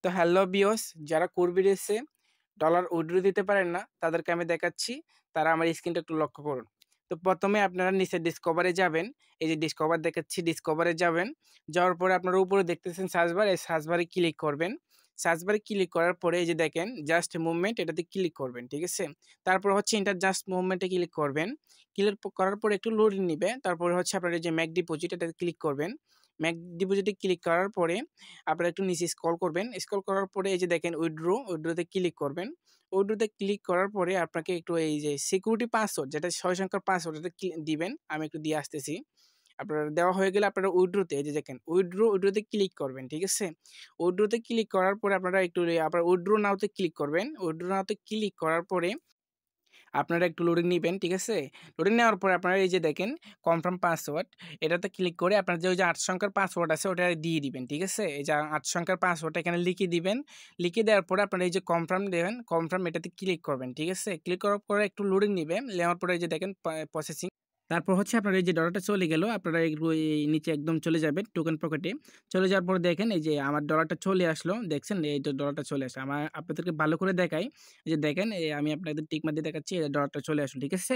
তো hello viewers, যারা কুরবিরেসে dollar withdraw দিতে পারেন না তাদেরকে আমি দেখাচ্ছি। তারা আমার স্ক্রিনটা একটু লক্ষ্য করুন। তো প্রথমে আপনারা নিচে ডিসকভারে যাবেন। এই যে ডিসকভার দেখাচ্ছি, ডিসকভারে যাবেন। যাওয়ার পরে আপনারা উপরে দেখতেছেন সার্চ বার, এই সার্চ বারে ক্লিক করবেন। সার্চ বারে ক্লিক করার পরে এই যে দেখেন জাস্ট মুভমেন্ট, এটাতে ক্লিক করবেন, ঠিক আছে? তারপর হচ্ছে ইন্টার জাস্ট মুভমেন্টে ক্লিক করবেন। ক্লিক করার পরে একটু লোডিং নিবে। তারপরে হচ্ছে আপনার এই যে ম্যাক ডিপোজিট, এটাতে ক্লিক করবেন। ম্যাক ডিপোজিটে ক্লিক করার পরে আপনারা একটু নিচে স্ক্রল করবেন। স্ক্রল করার পরে এই যে দেখেন উইথড্রোতে ক্লিক করবেন। উইথড্রোতে ক্লিক করার পরে আপনাকে একটু এই যে সিকিউরিটি পাসওয়ার্ড, যেটা 6 সংখ্যার পাসওয়ার্ড, এটা দিবেন। আমি একটু দিয়ে আসতেছি। আপনার দেওয়া হয়ে গেলে আপনারা উইথড্রোতে এই যে দেখেন উইথড্রোতে ক্লিক করবেন, ঠিক আছে? উইথড্রোতে ক্লিক করার পরে আপনারা একটু আপনার উইথড্রো নাওতে ক্লিক করবেন। উইথড্রো নাওতে ক্লিক করার পরে আপনারা একটু লোডিং নিবেন, ঠিক আছে? লোডিং নেওয়ার পরে আপনারা এই যে দেখেন কনফার্ম পাসওয়ার্ড, এটাতে ক্লিক করে আপনার যে ওই যে 8 সংখ্যার পাসওয়ার্ড আছে ওটা দিয়ে দিবেন, ঠিক আছে? এই যে 8 সংখ্যার পাসওয়ার্ডটা এখানে লিখে দিবেন। লিখে দেওয়ার পরে আপনারা এই যে কনফার্ম দেবেন, কনফার্ম এটাতে ক্লিক করবেন, ঠিক আছে? ক্লিক করার পরে একটু লোডিং নিবে। নেওয়ার পরে এই যে দেখেন প্রসেসিং। তারপর হচ্ছে আপনার এই যে ডলারটা চলে গেল, আপনারা একটু এই নিচে একদম চলে যাবেন টোকেন পকেটে। চলে যাওয়ার পরে দেখেন এই যে আমার ডলারটা চলে আসলো। দেখছেন এই যে ডলারটা চলে আসে। আপনাদেরকে ভালো করে দেখাই। এই যে দেখেন আমি আপনাদের টিক মার দিয়ে দেখাচ্ছি, এই ডলারটা চলে আসলো, ঠিক আছে?